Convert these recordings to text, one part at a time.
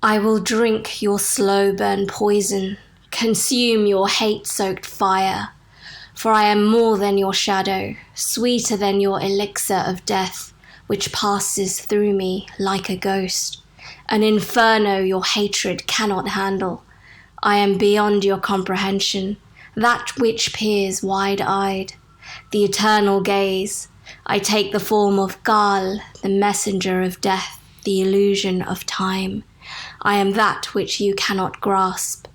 I will drink your slow burn poison, consume your hate-soaked fire, for I am more than your shadow, sweeter than your elixir of death, which passes through me like a ghost, an inferno your hatred cannot handle. I am beyond your comprehension, that which peers wide-eyed, the eternal gaze. I take the form of Gal, the messenger of death, the illusion of time. I am that which you cannot grasp,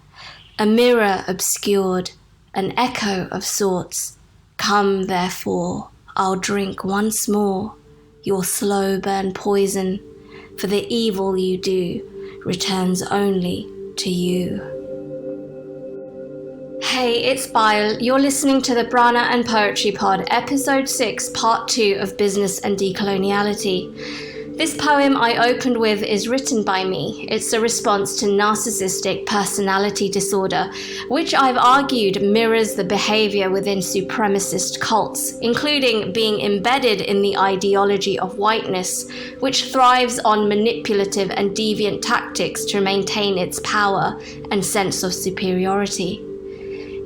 a mirror obscured, an echo of sorts. Come, therefore, I'll drink once more your slow burn poison, for the evil you do returns only to you. Hey, it's Bile. You're listening to the Prana and Poetry Pod, Episode 6, Part 2 of Business and Decoloniality. This poem I opened with is written by me. It's a response to narcissistic personality disorder, which I've argued mirrors the behavior within supremacist cults, including being embedded in the ideology of whiteness, which thrives on manipulative and deviant tactics to maintain its power and sense of superiority.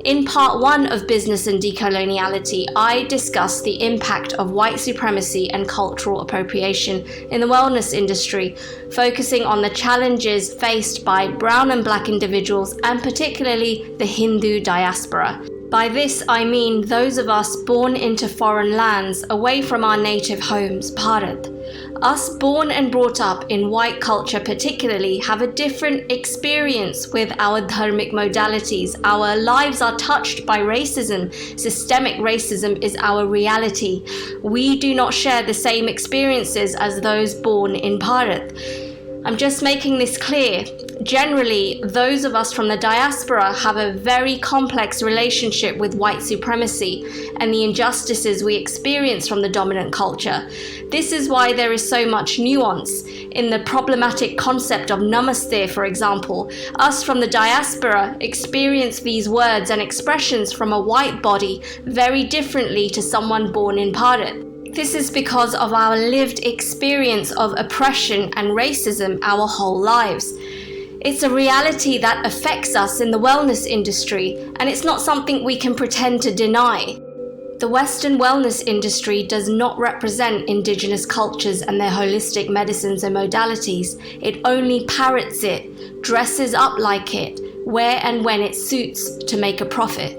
In part 1 of Business and Decoloniality, I discussed the impact of white supremacy and cultural appropriation in the wellness industry, focusing on the challenges faced by brown and black individuals, and particularly the Hindu diaspora. By this, I mean those of us born into foreign lands, away from our native homes, Bharat. Us born and brought up in white culture particularly have a different experience with our dharmic modalities. Our lives are touched by racism. Systemic racism is our reality. We do not share the same experiences as those born in Bharat. I'm just making this clear. Generally, those of us from the diaspora have a very complex relationship with white supremacy and the injustices we experience from the dominant culture. This is why there is so much nuance in the problematic concept of namaste, for example. Us from the diaspora experience these words and expressions from a white body very differently to someone born in Bharat. This is because of our lived experience of oppression and racism our whole lives. It's a reality that affects us in the wellness industry, and it's not something we can pretend to deny. The Western wellness industry does not represent indigenous cultures and their holistic medicines and modalities. It only parrots it, dresses up like it, where and when it suits to make a profit.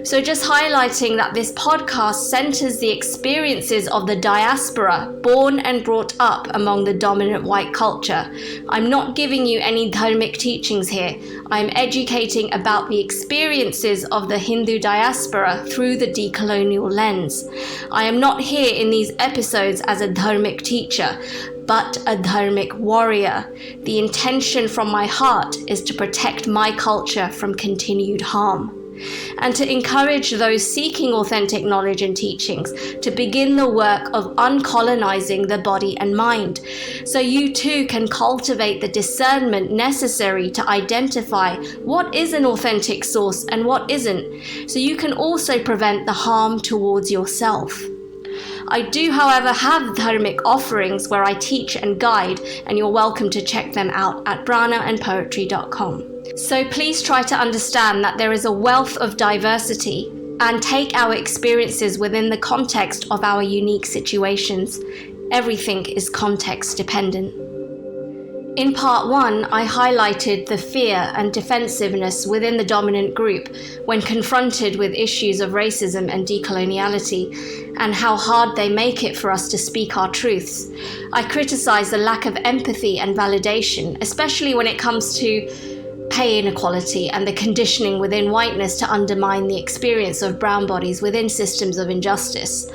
So just highlighting that this podcast centers the experiences of the diaspora born and brought up among the dominant white culture. I'm not giving you any dharmic teachings here. I'm educating about the experiences of the Hindu diaspora through the decolonial lens. I am not here in these episodes as a dharmic teacher, but a dharmic warrior. The intention from my heart is to protect my culture from continued harm, and to encourage those seeking authentic knowledge and teachings to begin the work of uncolonizing the body and mind, so you too can cultivate the discernment necessary to identify what is an authentic source and what isn't, so you can also prevent the harm towards yourself. I do, however, have dharmic offerings where I teach and guide, and you're welcome to check them out at pranaandpoetry.com. So please try to understand that there is a wealth of diversity and take our experiences within the context of our unique situations. Everything is context dependent. In part 1, I highlighted the fear and defensiveness within the dominant group when confronted with issues of racism and decoloniality, and how hard they make it for us to speak our truths. I criticized the lack of empathy and validation, especially when it comes to pay inequality and the conditioning within whiteness to undermine the experience of brown bodies within systems of injustice.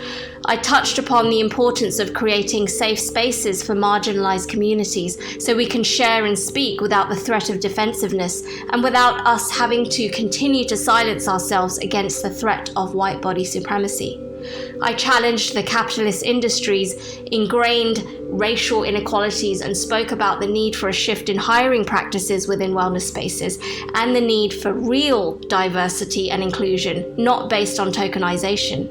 I touched upon the importance of creating safe spaces for marginalized communities so we can share and speak without the threat of defensiveness and without us having to continue to silence ourselves against the threat of white body supremacy. I challenged the capitalist industry's ingrained racial inequalities and spoke about the need for a shift in hiring practices within wellness spaces and the need for real diversity and inclusion, not based on tokenization.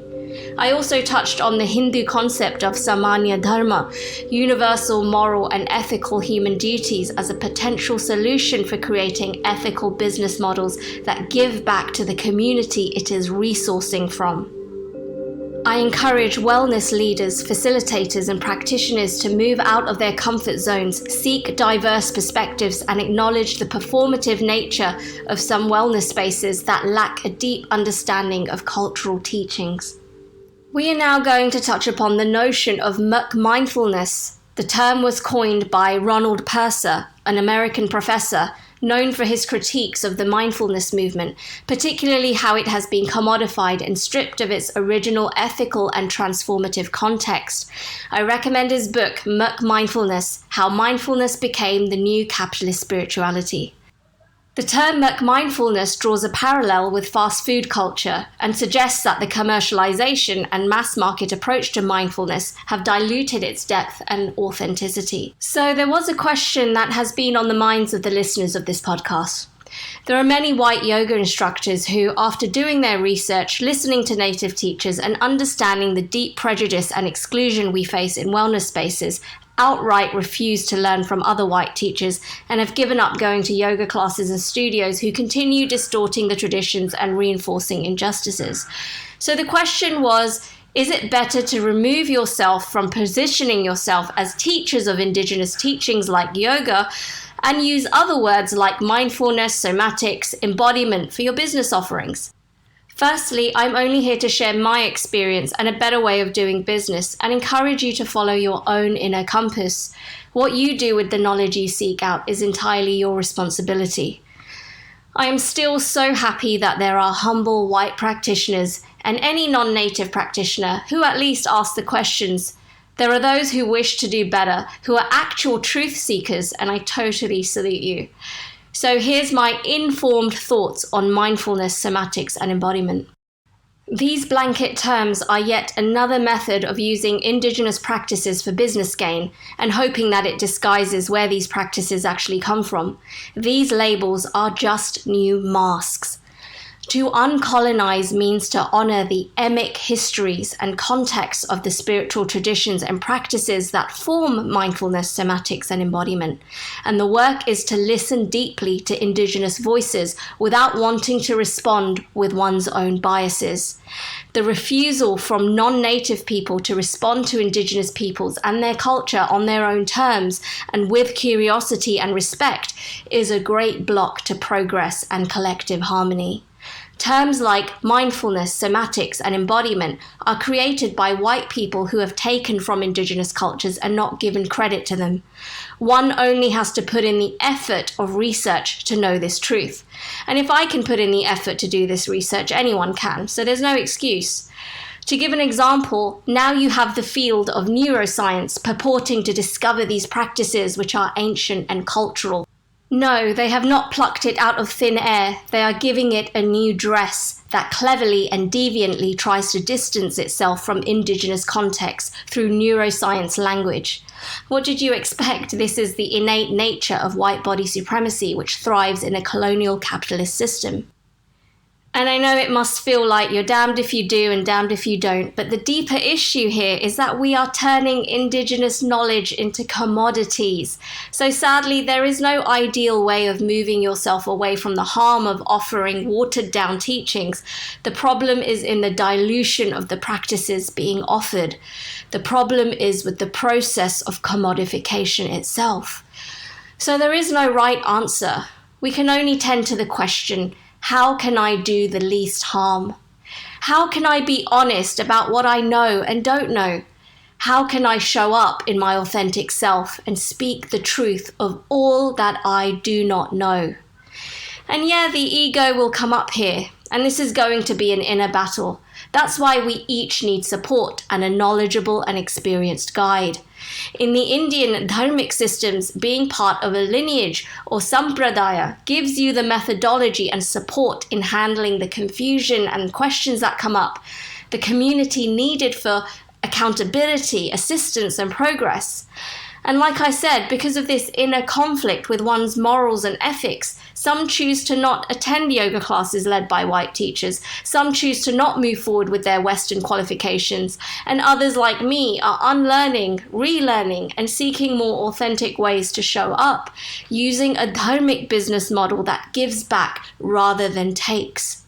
I also touched on the Hindu concept of samanya dharma, universal moral and ethical human duties, as a potential solution for creating ethical business models that give back to the community it is resourcing from. I encourage wellness leaders, facilitators, and practitioners to move out of their comfort zones, seek diverse perspectives, and acknowledge the performative nature of some wellness spaces that lack a deep understanding of cultural teachings. We are now going to touch upon the notion of mindfulness. The term was coined by Ronald Purser, an American professor, known for his critiques of the mindfulness movement, particularly how it has been commodified and stripped of its original ethical and transformative context. I recommend his book, Mindfulness: How Mindfulness Became the New Capitalist Spirituality. The term mindfulness draws a parallel with fast food culture and suggests that the commercialization and mass market approach to mindfulness have diluted its depth and authenticity. So there was a question that has been on the minds of the listeners of this podcast. There are many white yoga instructors who, after doing their research, listening to native teachers, and understanding the deep prejudice and exclusion we face in wellness spaces, outright refuse to learn from other white teachers and have given up going to yoga classes and studios who continue distorting the traditions and reinforcing injustices. So the question was, is it better to remove yourself from positioning yourself as teachers of indigenous teachings like yoga and use other words like mindfulness, somatics, embodiment for your business offerings? Firstly, I'm only here to share my experience and a better way of doing business and encourage you to follow your own inner compass. What you do with the knowledge you seek out is entirely your responsibility. I am still so happy that there are humble white practitioners and any non-native practitioner who at least ask the questions. There are those who wish to do better, who are actual truth seekers, and I totally salute you. So here's my informed thoughts on mindfulness, somatics, and embodiment. These blanket terms are yet another method of using indigenous practices for business gain and hoping that it disguises where these practices actually come from. These labels are just new masks. To uncolonize means to honor the emic histories and context of the spiritual traditions and practices that form mindfulness, somatics, and embodiment. And the work is to listen deeply to indigenous voices without wanting to respond with one's own biases. The refusal from non-native people to respond to indigenous peoples and their culture on their own terms and with curiosity and respect is a great block to progress and collective harmony. Terms like mindfulness, somatics, and embodiment are created by white people who have taken from indigenous cultures and not given credit to them. One only has to put in the effort of research to know this truth. And if I can put in the effort to do this research, anyone can, so there's no excuse. To give an example, now you have the field of neuroscience purporting to discover these practices which are ancient and cultural. No, they have not plucked it out of thin air. They are giving it a new dress that cleverly and deviantly tries to distance itself from indigenous contexts through neuroscience language. What did you expect? This is the innate nature of white body supremacy, which thrives in a colonial capitalist system. And I know it must feel like you're damned if you do and damned if you don't, but the deeper issue here is that we are turning indigenous knowledge into commodities. So sadly, there is no ideal way of moving yourself away from the harm of offering watered down teachings. The problem is in the dilution of the practices being offered. The problem is with the process of commodification itself. So there is no right answer. We can only tend to the question, how can I do the least harm? How can I be honest about what I know and don't know? How can I show up in my authentic self and speak the truth of all that I do not know? And yeah, the ego will come up here, and this is going to be an inner battle. That's why we each need support and a knowledgeable and experienced guide. In the Indian dharmic systems, being part of a lineage or sampradaya gives you the methodology and support in handling the confusion and questions that come up, the community needed for accountability, assistance, and progress. And like I said, because of this inner conflict with one's morals and ethics, some choose to not attend yoga classes led by white teachers, some choose to not move forward with their Western qualifications, and others like me are unlearning, relearning, and seeking more authentic ways to show up, using a dharmic business model that gives back rather than takes.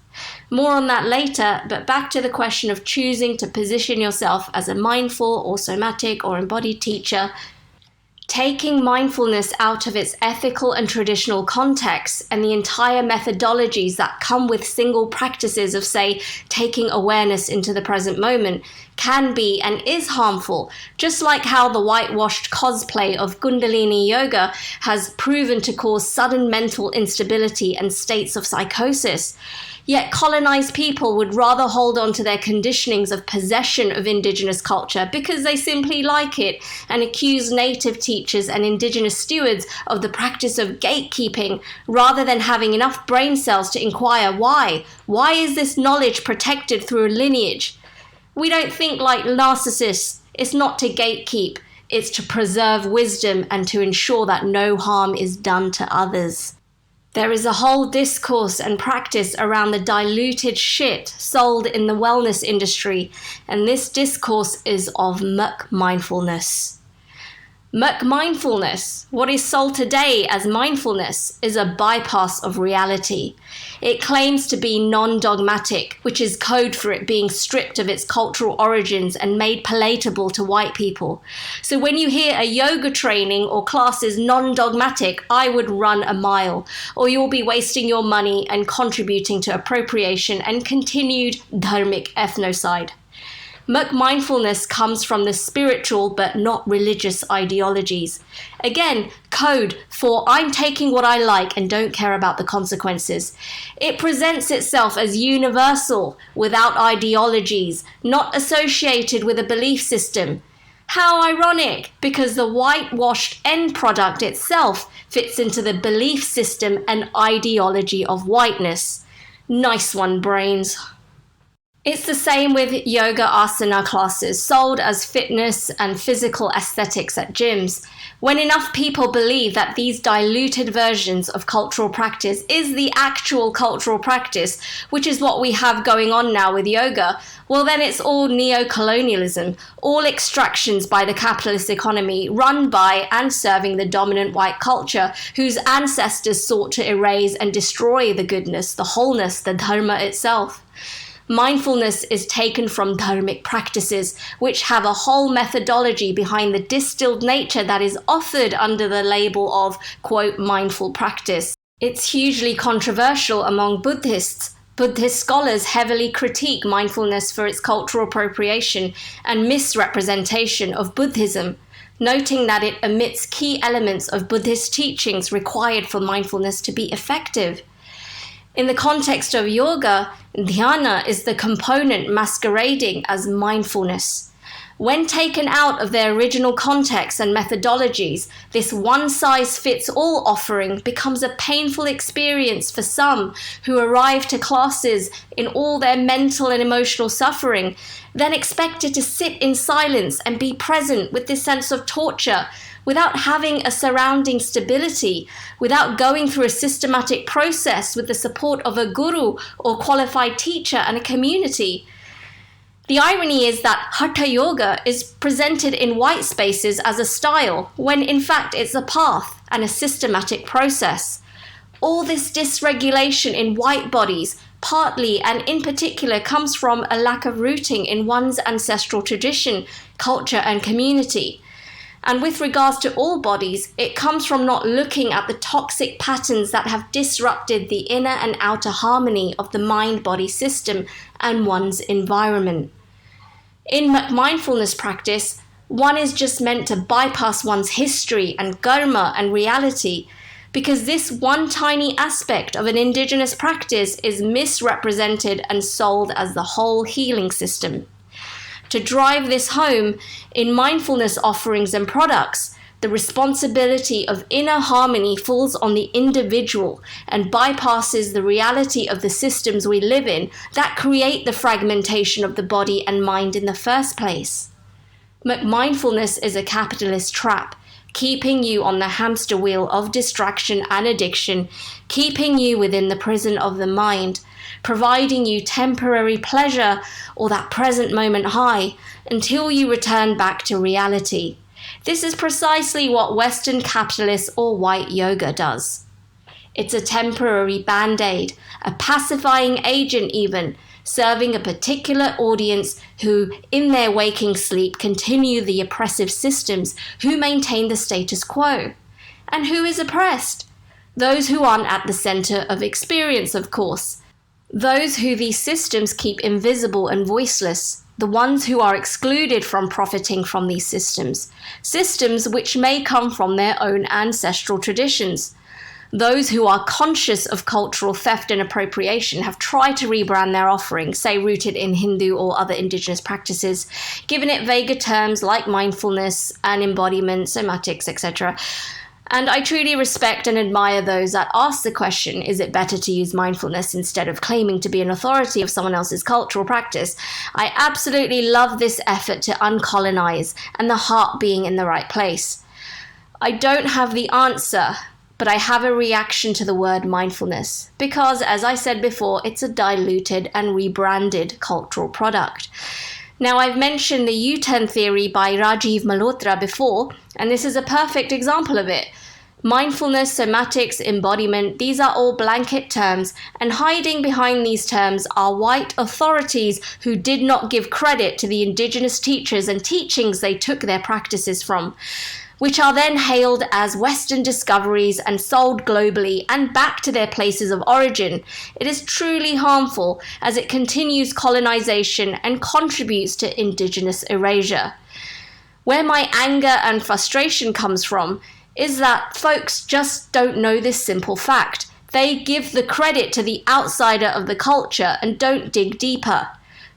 More on that later, but back to the question of choosing to position yourself as a mindful or somatic or embodied teacher. Taking mindfulness out of its ethical and traditional context and the entire methodologies that come with single practices of, say, taking awareness into the present moment can be and is harmful, just like how the whitewashed cosplay of Kundalini yoga has proven to cause sudden mental instability and states of psychosis. Yet colonized people would rather hold on to their conditionings of possession of indigenous culture because they simply like it, and accuse native teachers and indigenous stewards of the practice of gatekeeping rather than having enough brain cells to inquire why. Why is this knowledge protected through a lineage? We don't think like narcissists. It's not to gatekeep, it's to preserve wisdom and to ensure that no harm is done to others. There is a whole discourse and practice around the diluted shit sold in the wellness industry, and this discourse is of mindfulness. Mindfulness, what is sold today as mindfulness, is a bypass of reality. It claims to be non-dogmatic, which is code for it being stripped of its cultural origins and made palatable to white people. So when you hear a yoga training or class is non-dogmatic, I would run a mile, or you'll be wasting your money and contributing to appropriation and continued dharmic ethnocide. Mindfulness comes from the spiritual but not religious ideologies. Again, code for I'm taking what I like and don't care about the consequences. It presents itself as universal, without ideologies, not associated with a belief system. How ironic, because the whitewashed end product itself fits into the belief system and ideology of whiteness. Nice one, brains. It's the same with yoga asana classes sold as fitness and physical aesthetics at gyms. When enough people believe that these diluted versions of cultural practice is the actual cultural practice, which is what we have going on now with yoga, well then it's all neo-colonialism, all extractions by the capitalist economy run by and serving the dominant white culture whose ancestors sought to erase and destroy the goodness, the wholeness, the dharma itself. Mindfulness is taken from dharmic practices, which have a whole methodology behind the distilled nature that is offered under the label of, quote, mindful practice. It's hugely controversial among Buddhists. Buddhist scholars heavily critique mindfulness for its cultural appropriation and misrepresentation of Buddhism, noting that it omits key elements of Buddhist teachings required for mindfulness to be effective. In the context of yoga, dhyana is the component masquerading as mindfulness. When taken out of their original context and methodologies, this one-size-fits-all offering becomes a painful experience for some who arrive to classes in all their mental and emotional suffering, then expected to sit in silence and be present with this sense of torture, without having a surrounding stability, without going through a systematic process with the support of a guru or qualified teacher and a community. The irony is that Hatha Yoga is presented in white spaces as a style, when in fact it's a path and a systematic process. All this dysregulation in white bodies partly and in particular comes from a lack of rooting in one's ancestral tradition, culture and community. And with regards to all bodies, it comes from not looking at the toxic patterns that have disrupted the inner and outer harmony of the mind-body system and one's environment. In mindfulness practice, one is just meant to bypass one's history and karma and reality, because this one tiny aspect of an indigenous practice is misrepresented and sold as the whole healing system. To drive this home, in mindfulness offerings and products, the responsibility of inner harmony falls on the individual and bypasses the reality of the systems we live in that create the fragmentation of the body and mind in the first place. Mindfulness is a capitalist trap, keeping you on the hamster wheel of distraction and addiction, keeping you within the prison of the mind, providing you temporary pleasure or that present moment high until you return back to reality. This is precisely what Western capitalist or white yoga does. It's a temporary band-aid, a pacifying agent even, serving a particular audience who, in their waking sleep, continue the oppressive systems who maintain the status quo. And who is oppressed? Those who aren't at the center of experience, of course. Those who these systems keep invisible and voiceless. The ones who are excluded from profiting from these systems. Systems which may come from their own ancestral traditions. Those who are conscious of cultural theft and appropriation have tried to rebrand their offering, say rooted in Hindu or other indigenous practices, given it vaguer terms like mindfulness and embodiment, somatics, etc. And I truly respect and admire those that ask the question, is it better to use mindfulness instead of claiming to be an authority of someone else's cultural practice? I absolutely love this effort to uncolonize and the heart being in the right place. I don't have the answer, but I have a reaction to the word mindfulness because, as I said before, it's a diluted and rebranded cultural product. Now, I've mentioned the U-turn theory by Rajiv Malhotra before, and this is a perfect example of it. Mindfulness, somatics, embodiment, these are all blanket terms, and hiding behind these terms are white authorities who did not give credit to the indigenous teachers and teachings they took their practices from, which are then hailed as Western discoveries and sold globally and back to their places of origin. It is truly harmful as it continues colonization and contributes to indigenous erasure. Where my anger and frustration comes from is that folks just don't know this simple fact. They give the credit to the outsider of the culture and don't dig deeper.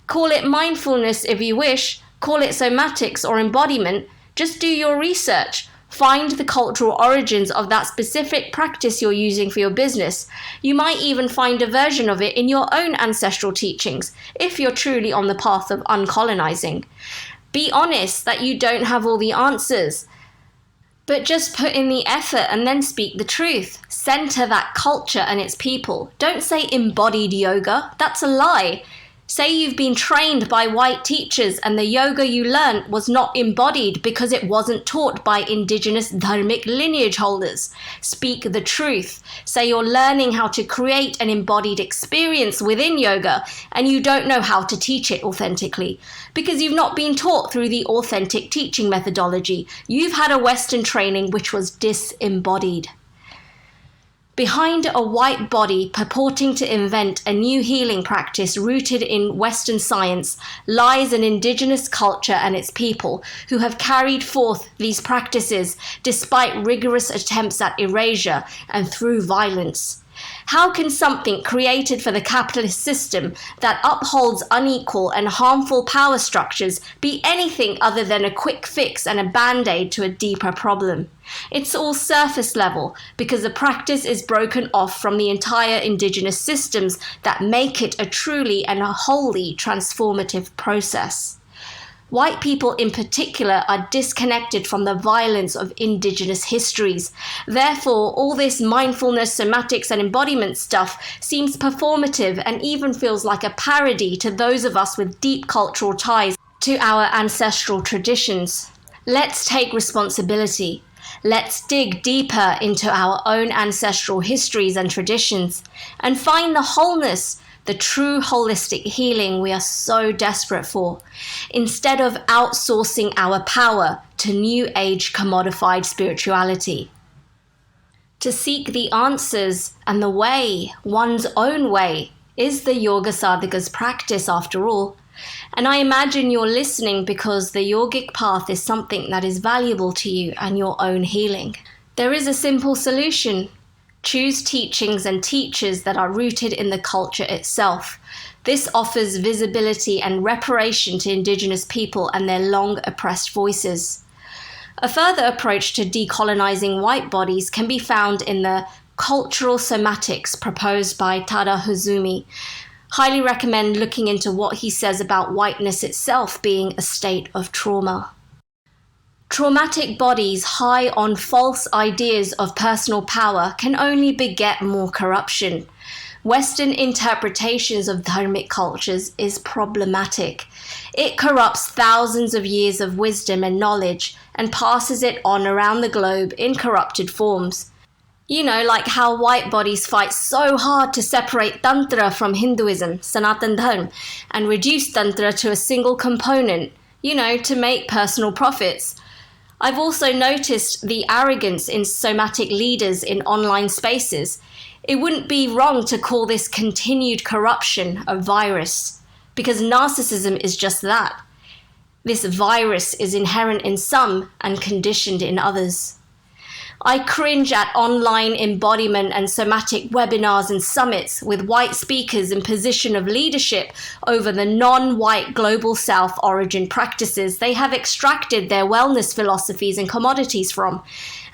Call it mindfulness if you wish, call it somatics or embodiment. Just do your research. Find the cultural origins of that specific practice you're using for your business. You might even find a version of it in your own ancestral teachings, if you're truly on the path of uncolonizing. Be honest that you don't have all the answers, but just put in the effort and then speak the truth. Center that culture and its people. Don't say embodied yoga. That's a lie. Say you've been trained by white teachers and the yoga you learned was not embodied because it wasn't taught by indigenous dharmic lineage holders. Speak the truth. Say you're learning how to create an embodied experience within yoga and you don't know how to teach it authentically because you've not been taught through the authentic teaching methodology. You've had a Western training which was disembodied. Behind a white body purporting to invent a new healing practice rooted in Western science lies an indigenous culture and its people who have carried forth these practices despite rigorous attempts at erasure and through violence. How can something created for the capitalist system that upholds unequal and harmful power structures be anything other than a quick fix and a band-aid to a deeper problem? It's all surface level because the practice is broken off from the entire indigenous systems that make it a truly and a wholly transformative process. White people in particular are disconnected from the violence of indigenous histories. Therefore, all this mindfulness, somatics, and embodiment stuff seems performative and even feels like a parody to those of us with deep cultural ties to our ancestral traditions. Let's take responsibility. Let's dig deeper into our own ancestral histories and traditions and find the wholeness, the true holistic healing we are so desperate for, instead of outsourcing our power to new age commodified spirituality. To seek the answers and the way, one's own way, is the Yoga Sadhaka's practice after all. And I imagine you're listening because the yogic path is something that is valuable to you and your own healing. There is a simple solution. Choose teachings and teachers that are rooted in the culture itself. This offers visibility and reparation to indigenous people and their long oppressed voices. A further approach to decolonizing white bodies can be found in the cultural somatics proposed by Tada Huzumi. Highly recommend looking into what he says about whiteness itself being a state of trauma. Traumatic bodies high on false ideas of personal power can only beget more corruption. Western interpretations of dharmic cultures is problematic. It corrupts thousands of years of wisdom and knowledge and passes it on around the globe in corrupted forms. You know, like how white bodies fight so hard to separate Tantra from Hinduism, Sanatan Dharma, and reduce Tantra to a single component, to make personal profits. I've also noticed the arrogance in somatic leaders in online spaces. It wouldn't be wrong to call this continued corruption a virus, because narcissism is just that. This virus is inherent in some and conditioned in others. I cringe at online embodiment and somatic webinars and summits with white speakers in position of leadership over the non-white global south origin practices they have extracted their wellness philosophies and commodities from.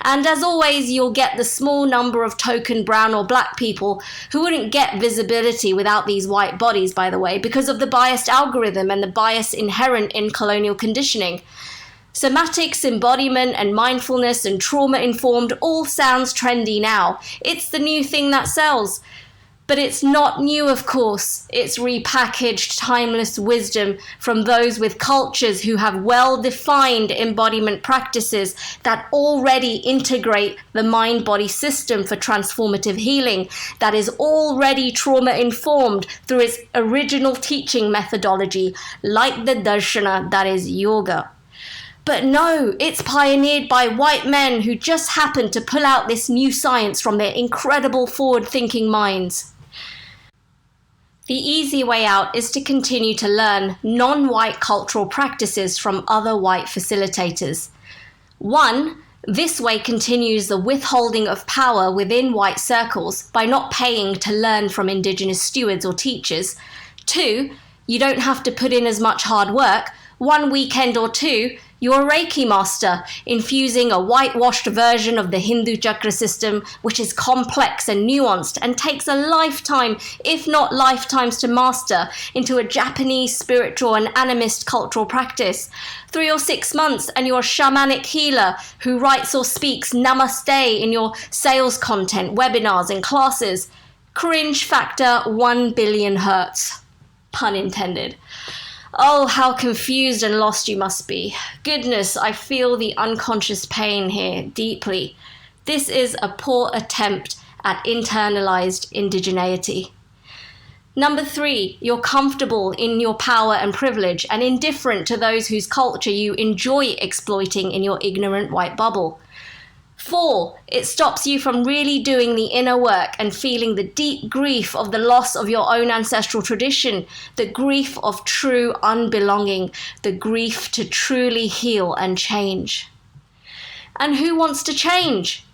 And as always, you'll get the small number of token brown or black people who wouldn't get visibility without these white bodies, by the way, because of the biased algorithm and the bias inherent in colonial conditioning. Somatics, embodiment, and mindfulness and trauma-informed all sounds trendy now. It's the new thing that sells. But it's not new, of course. It's repackaged, timeless wisdom from those with cultures who have well-defined embodiment practices that already integrate the mind-body system for transformative healing, that is already trauma-informed through its original teaching methodology, like the darshana that is yoga. But no, it's pioneered by white men who just happen to pull out this new science from their incredible forward-thinking minds. The easy way out is to continue to learn non-white cultural practices from other white facilitators. 1, this way continues the withholding of power within white circles by not paying to learn from indigenous stewards or teachers. 2, you don't have to put in as much hard work. 1 weekend or 2, you're a Reiki master, infusing a whitewashed version of the Hindu chakra system, which is complex and nuanced and takes a lifetime, if not lifetimes, to master, into a Japanese spiritual and animist cultural practice. 3 or 6 months and you're a shamanic healer who writes or speaks namaste in your sales content, webinars and classes. Cringe factor 1 billion hertz. Pun intended. Oh, how confused and lost you must be. Goodness, I feel the unconscious pain here deeply. This is a poor attempt at internalized indigeneity. Number 3, you're comfortable in your power and privilege and indifferent to those whose culture you enjoy exploiting in your ignorant white bubble. 4, it stops you from really doing the inner work and feeling the deep grief of the loss of your own ancestral tradition, the grief of true unbelonging, the grief to truly heal and change. And who wants to change?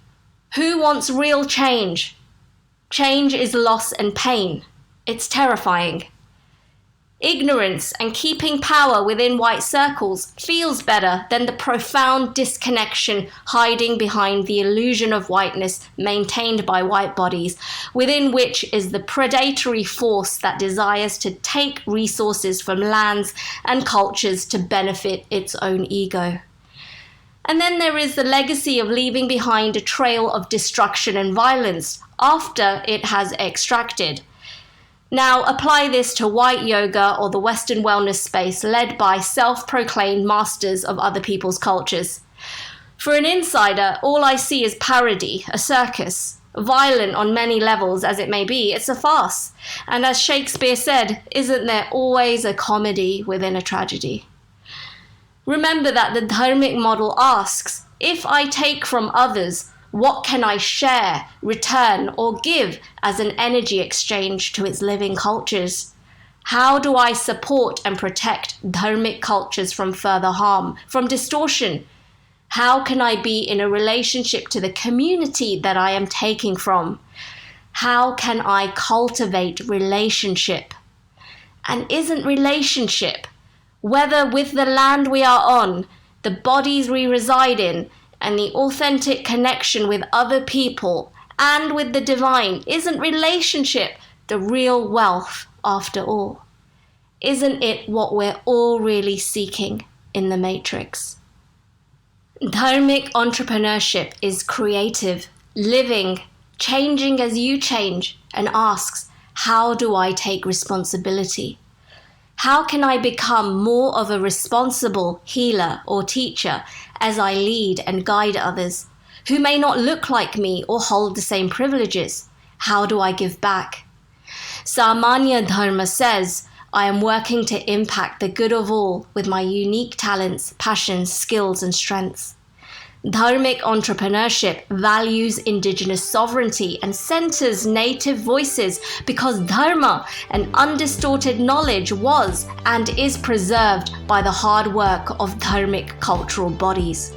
Who wants real change? Change is loss and pain. It's terrifying. Ignorance and keeping power within white circles feels better than the profound disconnection hiding behind the illusion of whiteness maintained by white bodies, within which is the predatory force that desires to take resources from lands and cultures to benefit its own ego. And then there is the legacy of leaving behind a trail of destruction and violence after it has extracted. Now, apply this to white yoga or the Western wellness space led by self-proclaimed masters of other people's cultures. For an insider, all I see is parody, a circus. Violent on many levels as it may be, it's a farce. And as Shakespeare said, isn't there always a comedy within a tragedy? Remember that the dharmic model asks, if I take from others, what can I share, return, or give as an energy exchange to its living cultures? How do I support and protect dharmic cultures from further harm, from distortion? How can I be in a relationship to the community that I am taking from? How can I cultivate relationship? And isn't relationship, whether with the land we are on, the bodies we reside in, and the authentic connection with other people and with the divine, isn't relationship the real wealth after all? Isn't it what we're all really seeking in the Matrix? Dharmic entrepreneurship is creative, living, changing as you change, and asks, how do I take responsibility? How can I become more of a responsible healer or teacher as I lead and guide others who may not look like me or hold the same privileges? How do I give back? Samanya Dharma says, I am working to impact the good of all with my unique talents, passions, skills, and strengths. Dharmic entrepreneurship values indigenous sovereignty and centers native voices because dharma and undistorted knowledge was and is preserved by the hard work of dharmic cultural bodies.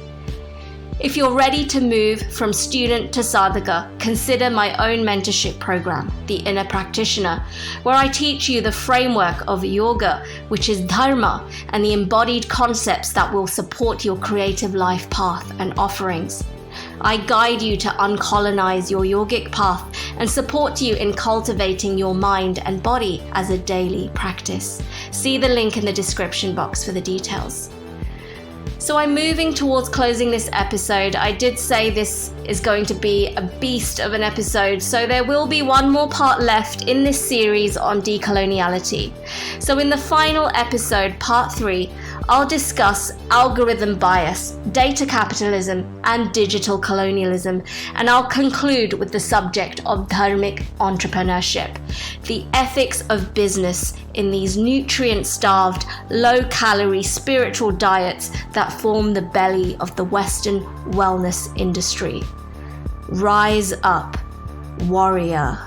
If you're ready to move from student to sadhaka, consider my own mentorship program, The Inner Practitioner, where I teach you the framework of yoga, which is dharma, and the embodied concepts that will support your creative life path and offerings. I guide you to uncolonize your yogic path and support you in cultivating your mind and body as a daily practice. See the link in the description box for the details. So I'm moving towards closing this episode. I did say this is going to be a beast of an episode, so there will be one more part left in this series on decoloniality. So in the final episode, part 3, I'll discuss algorithm bias, data capitalism, and digital colonialism, and I'll conclude with the subject of dharmic entrepreneurship, the ethics of business in these nutrient-starved, low-calorie spiritual diets that form the belly of the Western wellness industry. Rise up, warrior.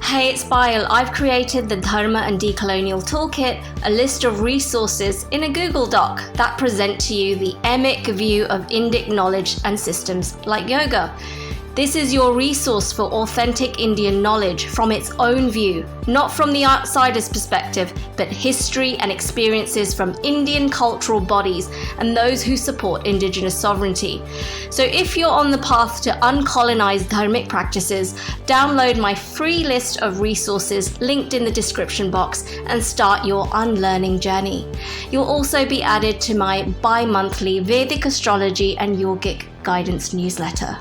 Hey, it's Bile. I've created the Dharma and Decolonial Toolkit, a list of resources in a Google Doc that present to you the emic view of Indic knowledge and systems like yoga. This is your resource for authentic Indian knowledge from its own view, not from the outsider's perspective, but history and experiences from Indian cultural bodies and those who support indigenous sovereignty. So if you're on the path to uncolonize dharmic practices, download my free list of resources linked in the description box and start your unlearning journey. You'll also be added to my bi-monthly Vedic astrology and yogic guidance newsletter.